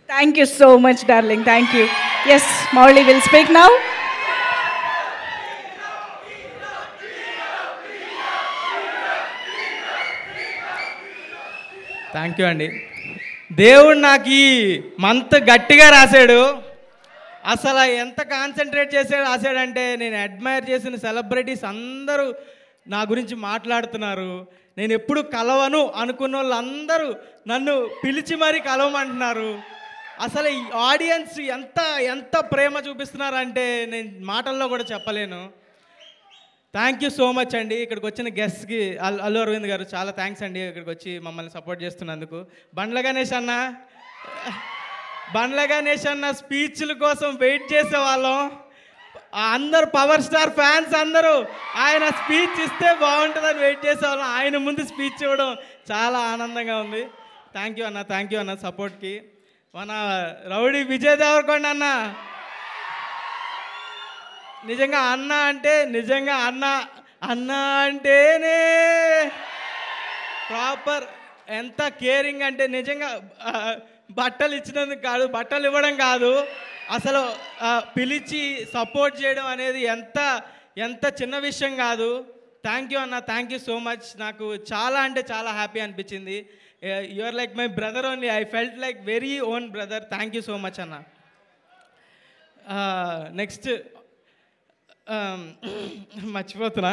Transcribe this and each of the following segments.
Thank you so much, darling. Thank you. Yes, Mauli will speak now. Thank you అండి. దేవుడు నాకు ఈ month గట్టిగా రాశాడు. అసలు ఎంత కాన్సన్ట్రేట్ చేసి రాశాడంటే, నేను అడ్మైర్ చేసిన సెలబ్రిటీస్ అందరూ నా గురించి మాట్లాడుతున్నారు. నేను ఎప్పుడు కలవను అనుకున్న వాళ్ళందరూ నన్ను పిలిచి మరీ కలవమంటున్నారు. అసలు ఈ ఆడియన్స్ ఎంత ఎంత ప్రేమ చూపిస్తున్నారంటే నేను మాటల్లో కూడా చెప్పలేను. థ్యాంక్ యూ సో మచ్ అండి. ఇక్కడికి వచ్చిన గెస్ట్కి అల్లు అరవింద్ గారు చాలా థ్యాంక్స్ అండి, ఇక్కడికి వచ్చి మమ్మల్ని సపోర్ట్ చేస్తున్నందుకు. బండ్ల గణేష్ అన్న స్పీచ్ల కోసం వెయిట్ చేసేవాళ్ళం. అందరు పవర్ స్టార్ ఫ్యాన్స్ అందరూ ఆయన స్పీచ్ ఇస్తే బాగుంటుందని వెయిట్ చేసేవాళ్ళం. ఆయన ముందు స్పీచ్ ఇవ్వడం చాలా ఆనందంగా ఉంది. థ్యాంక్ యూ అన్న సపోర్ట్కి. మన రౌడీ విజయ్ దేవరకొండ అన్న నిజంగా అన్న అంటేనే ప్రాపర్. ఎంత కేరింగ్ అంటే నిజంగా బట్టలు ఇచ్చినందుకు కాదు, బట్టలు ఇవ్వడం కాదు, అసలు పిలిచి సపోర్ట్ చేయడం అనేది ఎంత చిన్న విషయం కాదు. థ్యాంక్ యూ అన్న, థ్యాంక్ యూ సో మచ్. నాకు చాలా అంటే చాలా హ్యాపీ అనిపించింది. You are like my brother only. I felt like very own brother. Thank you so much అన్న. నెక్స్ట్ మర్చిపోతున్నా,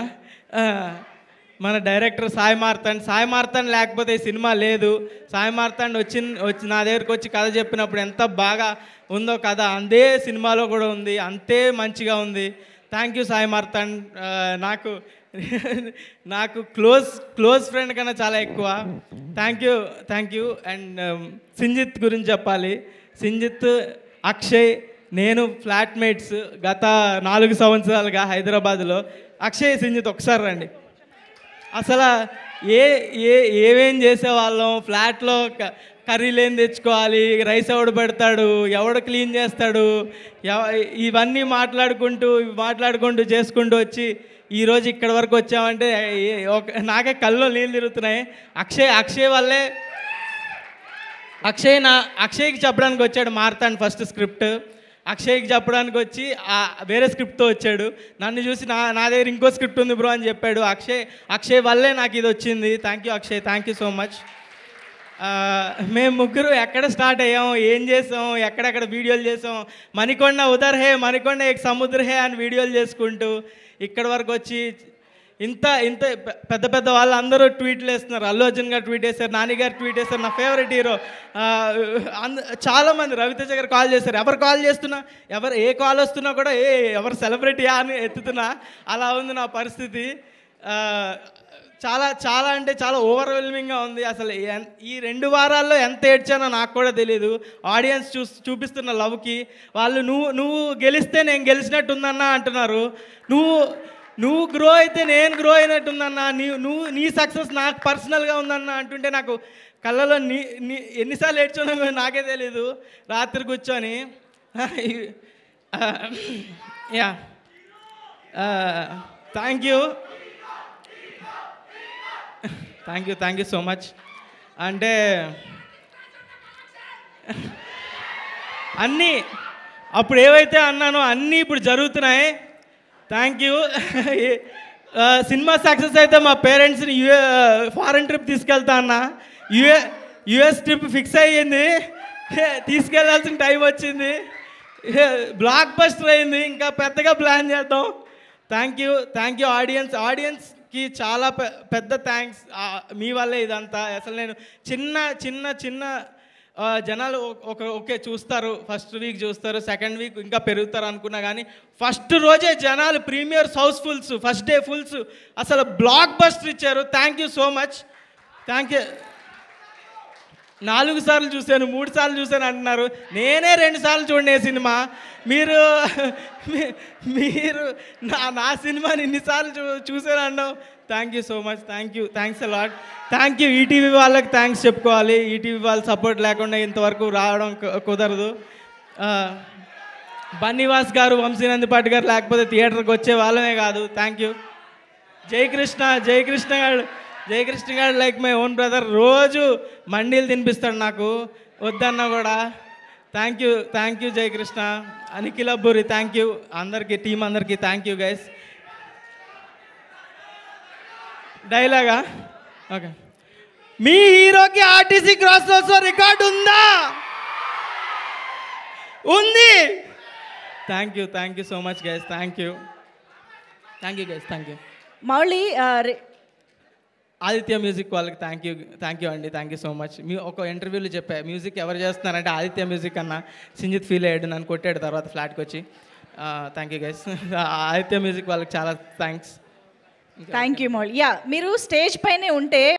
మన డైరెక్టర్ సాయి మార్తాండ్ లేకపోతే ఈ సినిమా లేదు. సాయి మార్తాండ్ వచ్చి నా దగ్గరికి వచ్చి కథ చెప్పినప్పుడు ఎంత బాగా ఉందో కథ, అంతే సినిమాలో కూడా ఉంది, అంతే మంచిగా ఉంది. Thank you Sai Marthand. నాకు క్లోజ్ ఫ్రెండ్ కన్నా చాలా ఎక్కువ. Thank you. అండ్ సింజిత్ గురించి చెప్పాలి. సింజిత్, అక్షయ్, నేను ఫ్లాట్మేట్స్ గత 4 సంవత్సరాలుగా హైదరాబాద్లో. అక్షయ్, సింజిత్ ఒకసారి రండి. అసలు ఏమేం చేసేవాళ్ళం. ఫ్లాట్లో కర్రీలు ఏం తెచ్చుకోవాలి, రైస్ ఎవడు పెడతాడు, ఎవడు క్లీన్ చేస్తాడు, ఇవన్నీ మాట్లాడుకుంటూ చేసుకుంటూ వచ్చి ఈరోజు ఇక్కడి వరకు వచ్చామంటే నాకే కళ్ళలో నీళ్ళు తిరుగుతున్నాయి. అక్షయ్ వల్లే. అక్షయ్కి చెప్పడానికి వచ్చాడు మార్తాండ్ ఫస్ట్ స్క్రిప్ట్. అక్షయ్కి చెప్పడానికి వచ్చి వేరే స్క్రిప్ట్తో వచ్చాడు. నన్ను చూసి నా దగ్గర ఇంకో స్క్రిప్ట్ ఉంది బ్రో అని చెప్పాడు. అక్షయ్ వల్లే నాకు ఇది వచ్చింది. Thank you Akshay, thank you so much. మేము ముగ్గురు ఎక్కడ స్టార్ట్ అయ్యాం, ఏం చేసాం, ఎక్కడెక్కడ వీడియోలు చేసాం. మణికొండ ఉదర్ హే, మణికొండ ఏక్ సముద్ర హే అని వీడియోలు చేసుకుంటూ ఇక్కడి వరకు వచ్చి ఇంత పెద్ద వాళ్ళు అందరూ ట్వీట్లు వేస్తున్నారు. అల్లు అర్జున్ గారు ట్వీట్ వేశారు, నాని గారు ట్వీట్ వేశారు, నా ఫేవరెట్ హీరో చాలామంది, రవితేజ గారు కాల్ చేశారు. ఎవరు కాల్ చేస్తున్నా, ఏ కాల్ వస్తున్నా కూడా ఎవరు సెలబ్రిటీయా అని ఎత్తుతున్నా. అలా ఉంది నా పరిస్థితి. చాలా అంటే చాలా ఓవర్వెల్మింగ్గా ఉంది. అసలు ఈ 2 వారాల్లో ఎంత ఏడ్చానో నాకు కూడా తెలియదు. ఆడియన్స్ చూపిస్తున్న లవ్కి వాళ్ళు నువ్వు గెలిస్తే నేను గెలిచినట్టుందన్నా అంటున్నారు. నువ్వు గ్రో అయితే నేను గ్రో అయినట్టుందన్నా, నీ సక్సెస్ నాకు పర్సనల్గా ఉందన్నా అంటుంటే నాకు కళ్ళలో ఎన్నిసార్లు ఏడ్చానో నాకే తెలీదు రాత్రి కూర్చొని. Yeah, thank you so much. అంటే అన్నీ అప్పుడు ఏవైతే అన్నానో అన్నీ ఇప్పుడు జరుగుతున్నాయి. Thank you. సినిమా సక్సెస్ అయితే మా పేరెంట్స్ని ఫారెన్ ట్రిప్ తీసుకెళ్తా అన్న. యుఎస్ ట్రిప్ ఫిక్స్ అయ్యింది, తీసుకెళ్లాల్సిన టైం వచ్చింది. బ్లాక్ బస్టర్ అయింది, ఇంకా పెద్దగా ప్లాన్ చేద్దాం. థ్యాంక్ యూ ఆడియన్స్కి చాలా పెద్ద థ్యాంక్స్. మీ వల్లే ఇదంతా. అసలు నేను చిన్న జనాలు ఓకే చూస్తారు, ఫస్ట్ వీక్ చూస్తారు, సెకండ్ వీక్ ఇంకా పెరుగుతారు అనుకున్నా కానీ ఫస్ట్ రోజే జనాలు premieres housefuls, first day fulls, అసలు బ్లాక్ బస్టర్ ఇచ్చారు. Thank you so much. Thank you. 4 సార్లు చూశాను, 3 సార్లు చూశాను అంటున్నారు. నేనే 2 సార్లు చూడనే సినిమా. మీరు నా సినిమాని ఇన్నిసార్లు చూశాను అన్నావు. Thank you so much. Thanks a lot. Thank you. ETV వాళ్ళకి థ్యాంక్స్ చెప్పుకోవాలి. ఈటీవీ వాళ్ళ సపోర్ట్ లేకుండా ఇంతవరకు రావడం కుదరదు. బన్నీవాస్ గారు, వంశీనందిపాటి గారు లేకపోతే థియేటర్కి వచ్చే వాళ్ళమే కాదు. Thank you. జయకృష్ణ గారు లైక్ మై ఓన్ బ్రదర్. రోజు మండీలు తినిపిస్తాడు నాకు, వద్దన్నా కూడా. Thank you Jayakrishna, Nikhil Abburi, thank you అందరికీ, టీం అందరికీ థ్యాంక్ యూ గైస్. డైలాగా ఓకే. మీ హీరోకి ఆర్టీసీ క్రాస్ రోడ్స్లో రికార్డు ఉందా? ఉంది. Thank you so much guys, thank you guys, thank you. Mouli Aditya music వాళ్ళకి థ్యాంక్ యూ అండి, థ్యాంక్ యూ సో మచ్. మీ ఒక ఇంటర్వ్యూలో చెప్పా, మ్యూజిక్ ఎవరు చేస్తున్నారంటే ఆదిత్య మ్యూజిక్ అన్న. సింజిత్ ఫీల్ అయ్యాడు, నన్ను కొట్టాడు తర్వాత ఫ్లాట్కి వచ్చి. Thank you guys, Aditya music వాళ్ళకి చాలా thanks. Thank you Mouli. Yeah, మీరు స్టేజ్ పైనే ఉంటే